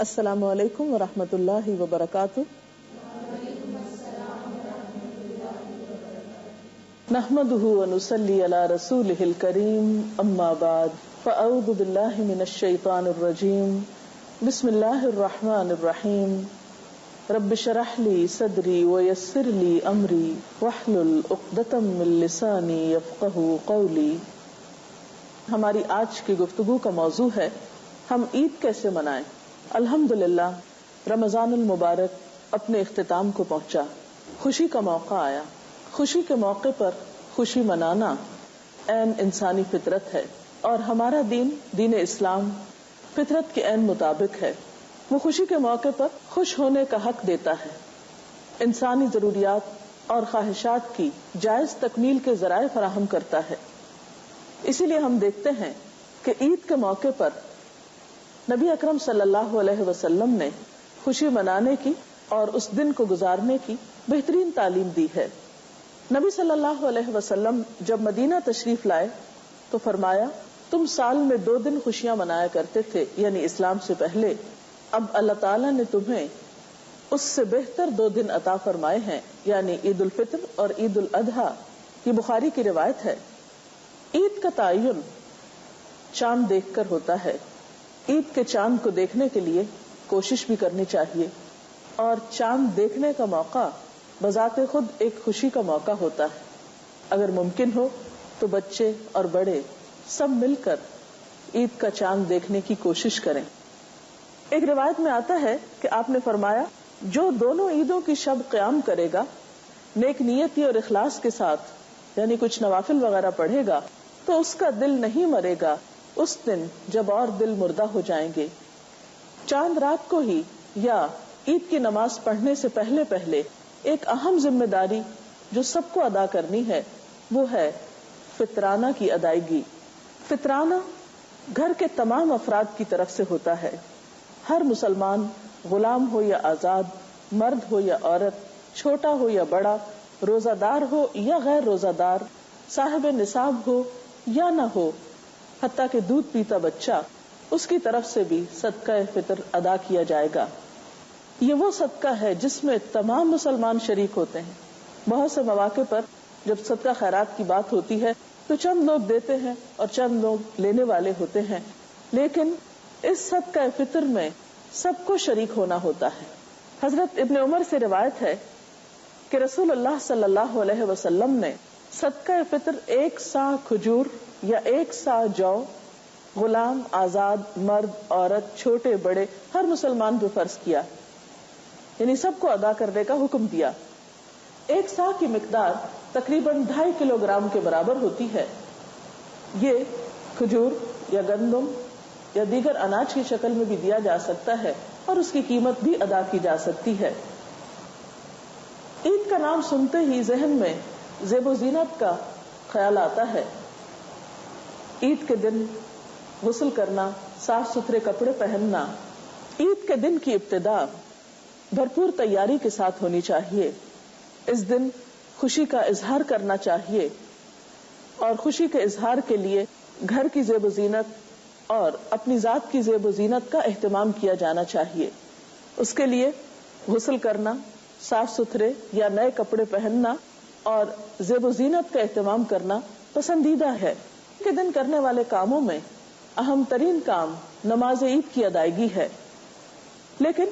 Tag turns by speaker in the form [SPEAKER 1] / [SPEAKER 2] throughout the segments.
[SPEAKER 1] السلام علیکم ورحمۃ اللہ وبرکاتہ۔ نحمده ونصلي على رسوله الكريم اما بعد فاعوذ بالله من الشیطان الرجیم بسم اللہ الرحمن الرحیم رب اشرح لي صدری ويسر لي امری واحلل عقدۃ من لسانی یفقهوا قولی۔ ہماری آج کی گفتگو کا موضوع ہے ہم عید کیسے منائیں۔ الحمدللہ رمضان المبارک اپنے اختتام کو پہنچا، خوشی کا موقع آیا۔ خوشی کے موقع پر خوشی منانا عین انسانی فطرت ہے، اور ہمارا دین اسلام فطرت کے عین مطابق ہے۔ وہ خوشی کے موقع پر خوش ہونے کا حق دیتا ہے، انسانی ضروریات اور خواہشات کی جائز تکمیل کے ذرائع فراہم کرتا ہے۔ اسی لیے ہم دیکھتے ہیں کہ عید کے موقع پر نبی اکرم صلی اللہ علیہ وسلم نے خوشی منانے کی اور اس دن کو گزارنے کی بہترین تعلیم دی ہے۔ نبی صلی اللہ علیہ وسلم جب مدینہ تشریف لائے تو فرمایا، تم سال میں 2 دن خوشیاں منایا کرتے تھے، یعنی اسلام سے پہلے، اب اللہ تعالیٰ نے تمہیں اس سے بہتر 2 دن عطا فرمائے ہیں، یعنی عید الفطر اور عید الاضحیٰ۔ یہ بخاری کی روایت ہے۔ عید کا تعین چاند دیکھ کر ہوتا ہے۔ عید کے چاند کو دیکھنے کے لیے کوشش بھی کرنی چاہیے، اور چاند دیکھنے کا موقع بذات خود ایک خوشی کا موقع ہوتا ہے۔ اگر ممکن ہو تو بچے اور بڑے سب مل کر عید کا چاند دیکھنے کی کوشش کریں۔ ایک روایت میں آتا ہے کہ آپ نے فرمایا، جو دونوں عیدوں کی شب قیام کرے گا نیک نیتی اور اخلاص کے ساتھ، یعنی کچھ نوافل وغیرہ پڑھے گا، تو اس کا دل نہیں مرے گا اس دن جب اور دل مردہ ہو جائیں گے۔ چاند رات کو ہی یا عید کی نماز پڑھنے سے پہلے پہلے ایک اہم ذمہ داری جو سب کو ادا کرنی ہے وہ ہے فطرانہ کی ادائیگی۔ فطرانہ گھر کے تمام افراد کی طرف سے ہوتا ہے۔ ہر مسلمان، غلام ہو یا آزاد، مرد ہو یا عورت، چھوٹا ہو یا بڑا، روزہ دار ہو یا غیر روزہ دار، صاحب نصاب ہو یا نہ ہو، حتیٰ کہ دودھ پیتا بچہ، اس کی طرف سے بھی صدقہ فطر ادا کیا جائے گا۔ یہ وہ صدقہ ہے جس میں تمام مسلمان شریک ہوتے ہیں۔ بہت سے مواقع پر جب صدقہ خیرات کی بات ہوتی ہے تو چند لوگ دیتے ہیں اور چند لوگ لینے والے ہوتے ہیں، لیکن اس صدقہ فطر میں سب کو شریک ہونا ہوتا ہے۔ حضرت ابن عمر سے روایت ہے کہ رسول اللہ صلی اللہ علیہ وسلم نے صدقہ فطر 1 صاع کھجور یا 1 صاع جو غلام، آزاد، مرد، عورت، چھوٹے بڑے ہر مسلمان پہ فرض کیا، یعنی سب کو ادا کرنے کا حکم دیا۔ 1 صاع کی مقدار تقریباً 2.5 کلو گرام کے برابر ہوتی ہے۔ یہ کھجور یا گندم یا دیگر اناج کی شکل میں بھی دیا جا سکتا ہے، اور اس کی قیمت بھی ادا کی جا سکتی ہے۔ عید کا نام سنتے ہی ذہن میں زیب و زینت کا خیال آتا ہے۔ عید کے دن غسل کرنا، صاف ستھرے کپڑے پہننا، عید کے دن کی ابتدا بھرپور تیاری کے ساتھ ہونی چاہیے۔ اس دن خوشی کا اظہار کرنا چاہیے، اور خوشی کے اظہار کے لیے گھر کی زیب و زینت اور اپنی ذات کی زیب و زینت کا اہتمام کیا جانا چاہیے۔ اس کے لیے غسل کرنا، صاف ستھرے یا نئے کپڑے پہننا اور زیب و زینت کا اہتمام کرنا پسندیدہ ہے۔ عید کے دن کرنے والے کاموں میں اہم ترین کام نماز عید کی ادائیگی ہے، لیکن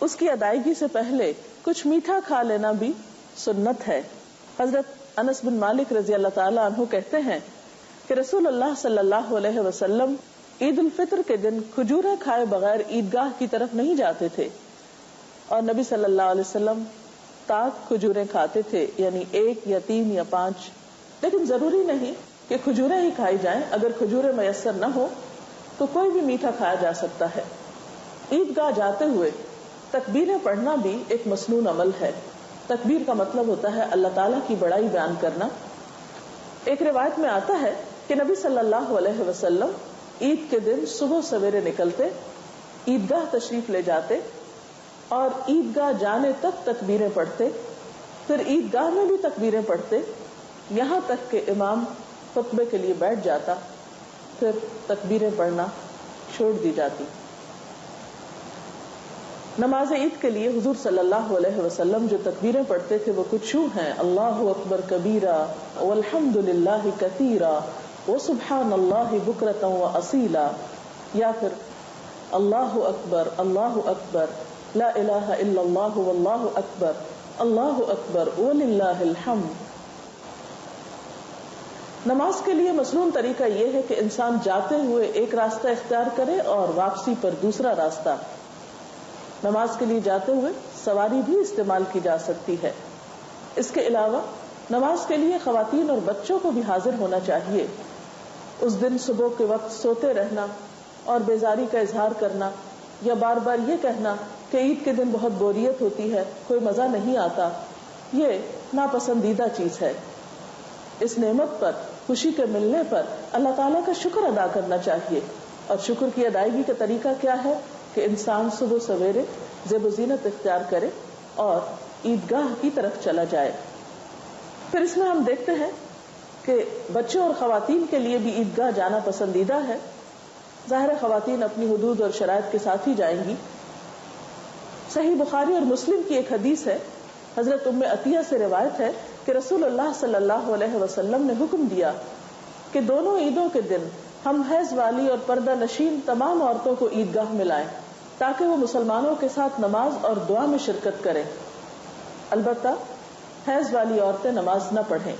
[SPEAKER 1] اس کی ادائیگی سے پہلے کچھ میٹھا کھا لینا بھی سنت ہے۔ حضرت انس بن مالک رضی اللہ تعالیٰ عنہ کہتے ہیں کہ رسول اللہ صلی اللہ علیہ وسلم عید الفطر کے دن کھجوریں کھائے بغیر عیدگاہ کی طرف نہیں جاتے تھے، اور نبی صلی اللہ علیہ وسلم تاک کھجوریں کھاتے تھے، یعنی 1 یا 3 یا 5، لیکن ضروری نہیں کہ کھجوریں ہی کھائی جائیں۔ اگر کھجوریں میسر نہ ہو تو کوئی بھی میٹھا کھایا جا سکتا ہے۔ عیدگاہ جاتے ہوئے تکبیریں پڑھنا بھی ایک مسنون عمل ہے۔ تکبیر کا مطلب ہوتا ہے اللہ تعالیٰ کی بڑائی بیان کرنا۔ ایک روایت میں آتا ہے کہ نبی صلی اللہ علیہ وسلم عید کے دن صبح سویرے نکلتے، عیدگاہ تشریف لے جاتے، اور عیدگاہ جانے تک تکبیریں پڑھتے، پھر عیدگاہ میں بھی تکبیریں پڑھتے، یہاں تک کہ امام خطبے کے لیے بیٹھ جاتا، پھر تکبیریں پڑھنا چھوڑ دی جاتی۔ نماز عید کے لیے حضور صلی اللہ علیہ وسلم جو تکبیریں پڑھتے تھے وہ کچھ یوں ہیں: اللہ اکبر کبیرا والحمد للہ کثیرا وسبحان اللہ بکرۃ واصیلا، یا پھر اللہ اکبر لا الہ الا اللہ واللہ اکبر وللہ الحمد۔ نماز کے لیے مسنون طریقہ یہ ہے کہ انسان جاتے ہوئے ایک راستہ اختیار کرے اور واپسی پر دوسرا راستہ۔ نماز کے لیے جاتے ہوئے سواری بھی استعمال کی جا سکتی ہے۔ اس کے علاوہ نماز کے لیے خواتین اور بچوں کو بھی حاضر ہونا چاہیے۔ اس دن صبح کے وقت سوتے رہنا اور بیزاری کا اظہار کرنا یا بار بار یہ کہنا کہ عید کے دن بہت بوریت ہوتی ہے، کوئی مزہ نہیں آتا، یہ ناپسندیدہ چیز ہے۔ اس نعمت پر، خوشی کے ملنے پر اللہ تعالیٰ کا شکر ادا کرنا چاہیے، اور شکر کی ادائیگی کا طریقہ کیا ہے کہ انسان صبح سویرے زیب و زینت اختیار کرے اور عیدگاہ کی طرف چلا جائے۔ پھر اس میں ہم دیکھتے ہیں کہ بچوں اور خواتین کے لیے بھی عیدگاہ جانا پسندیدہ ہے۔ ظاہر خواتین اپنی حدود اور شرائط کے ساتھ ہی جائیں گی۔ صحیح بخاری اور مسلم کی ایک حدیث ہے، حضرت ام عطیہ سے روایت ہے کہ رسول اللہ صلی اللہ علیہ وسلم نے حکم دیا کہ دونوں عیدوں کے دن ہم حیض والی اور پردہ نشین تمام عورتوں کو عیدگاہ میں لائیں تاکہ وہ مسلمانوں کے ساتھ نماز اور دعا میں شرکت کریں، البتہ حیض والی عورتیں نماز نہ پڑھیں۔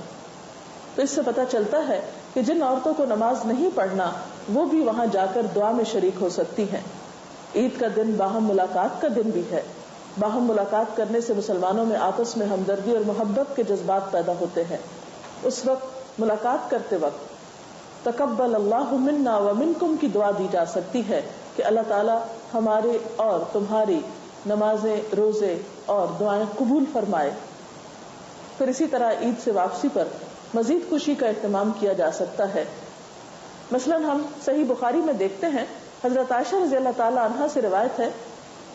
[SPEAKER 1] تو اس سے پتہ چلتا ہے کہ جن عورتوں کو نماز نہیں پڑھنا وہ بھی وہاں جا کر دعا میں شریک ہو سکتی ہیں۔ عید کا دن باہم ملاقات کا دن بھی ہے۔ باہم ملاقات کرنے سے مسلمانوں میں آپس میں ہمدردی اور محبت کے جذبات پیدا ہوتے ہیں۔ اس وقت ملاقات کرتے وقت تقبل اللہ منا ومنکم کی دعا دی جا سکتی ہے کہ اللہ تعالیٰ ہمارے اور تمہاری نمازیں، روزے اور دعائیں قبول فرمائے۔ پھر اسی طرح عید سے واپسی پر مزید خوشی کا اہتمام کیا جا سکتا ہے۔ مثلا ہم صحیح بخاری میں دیکھتے ہیں، حضرت عائشہ رضی اللہ تعالی عنہا سے روایت ہے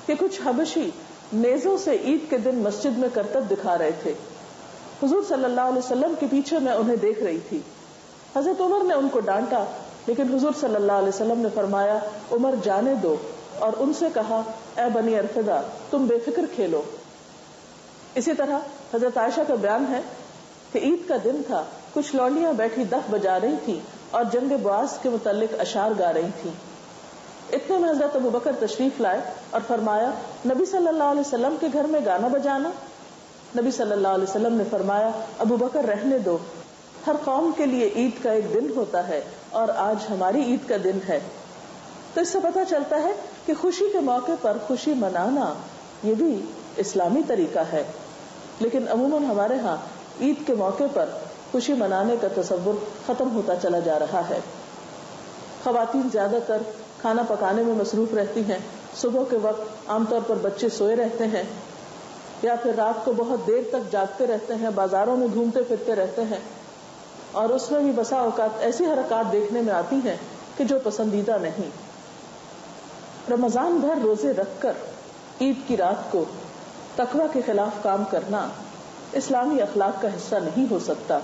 [SPEAKER 1] کہ کچھ حبشی نیزوں سے عید کے دن مسجد میں کرتب دکھا رہے تھے۔ حضور صلی اللہ علیہ وسلم کے پیچھے میں انہیں دیکھ رہی تھی۔ حضرت عمر نے ان کو ڈانٹا، لیکن حضور صلی اللہ علیہ وسلم نے فرمایا عمر جانے دو، اور ان سے کہا اے بنی ارفدہ تم بے فکر کھیلو۔ اسی طرح حضرت عائشہ کا بیان ہے کہ عید کا دن تھا، کچھ لونڈیاں بیٹھی دف بجا رہی تھی اور جنگ بعاث کے متعلق اشعار گا رہی تھی۔ اتنے میں حضرت ابوبکر تشریف لائے اور فرمایا نبی صلی اللہ علیہ وسلم کے گھر میں گانا بجانا؟ نبی صلی اللہ علیہ وسلم نے فرمایا ابوبکر رہنے دو، ہر قوم کے لیے عید کا ایک دن ہوتا ہے اور آج ہماری عید کا دن ہے۔ تو اس سے پتہ چلتا ہے کہ خوشی کے موقع پر خوشی منانا یہ بھی اسلامی طریقہ ہے، لیکن عموماً ہمارے ہاں عید کے موقع پر خوشی منانے کا تصور ختم ہوتا چلا جا رہا ہے۔ خواتین زیادہ تر کھانا پکانے میں مصروف رہتی ہیں، صبح کے وقت عام طور پر بچے سوئے رہتے ہیں یا پھر رات کو بہت دیر تک جاگتے رہتے ہیں، بازاروں میں گھومتے پھرتے رہتے ہیں، اور اس میں بھی بسا اوقات ایسی حرکات دیکھنے میں آتی ہیں کہ جو پسندیدہ نہیں۔ رمضان بھر روزے رکھ کر عید کی رات کو تقوی کے خلاف کام کرنا اسلامی اخلاق کا حصہ نہیں ہو سکتا۔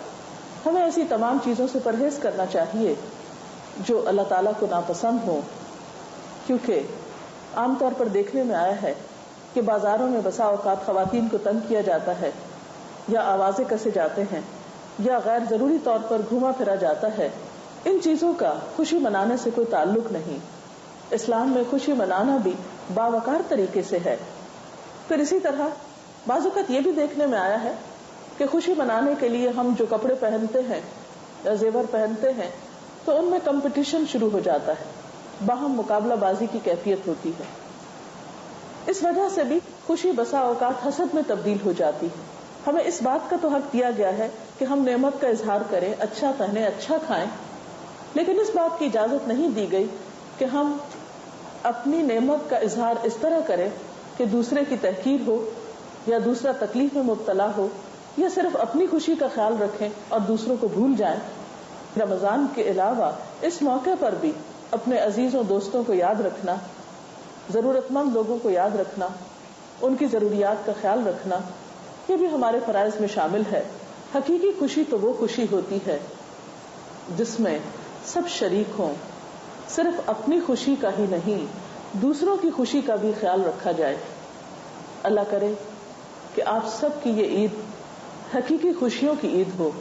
[SPEAKER 1] ہمیں ایسی تمام چیزوں سے پرہیز کرنا چاہیے جو اللہ تعالیٰ کو ناپسند ہو، کیونکہ عام طور پر دیکھنے میں آیا ہے کہ بازاروں میں بسا اوقات خواتین کو تنگ کیا جاتا ہے، یا آوازیں کسے جاتے ہیں، یا غیر ضروری طور پر گھوما پھرا جاتا ہے۔ ان چیزوں کا خوشی منانے سے کوئی تعلق نہیں۔ اسلام میں خوشی منانا بھی باوقار طریقے سے ہے۔ پھر اسی طرح بعض اوقات یہ بھی دیکھنے میں آیا ہے کہ خوشی منانے کے لیے ہم جو کپڑے پہنتے ہیں یا زیور پہنتے ہیں تو ان میں کمپٹیشن شروع ہو جاتا ہے، باہم مقابلہ بازی کی کیفیت ہوتی ہے۔ اس وجہ سے بھی خوشی بسا اوقات حسد میں تبدیل ہو جاتی ہے۔ ہمیں اس بات کا تو حق دیا گیا ہے کہ ہم نعمت کا اظہار کریں، اچھا پہنیں، اچھا کھائیں، لیکن اس بات کی اجازت نہیں دی گئی کہ ہم اپنی نعمت کا اظہار اس طرح کریں کہ دوسرے کی تحقیر ہو یا دوسرا تکلیف میں مبتلا ہو، یا صرف اپنی خوشی کا خیال رکھیں اور دوسروں کو بھول جائیں۔ رمضان کے علاوہ اس موقع پر بھی اپنے عزیزوں دوستوں کو یاد رکھنا، ضرورت مند لوگوں کو یاد رکھنا، ان کی ضروریات کا خیال رکھنا، یہ بھی ہمارے فرائض میں شامل ہے۔ حقیقی خوشی تو وہ خوشی ہوتی ہے جس میں سب شریک ہوں، صرف اپنی خوشی کا ہی نہیں دوسروں کی خوشی کا بھی خیال رکھا جائے۔ اللہ کرے کہ آپ سب کی یہ عید حقیقی خوشیوں کی عید ہو،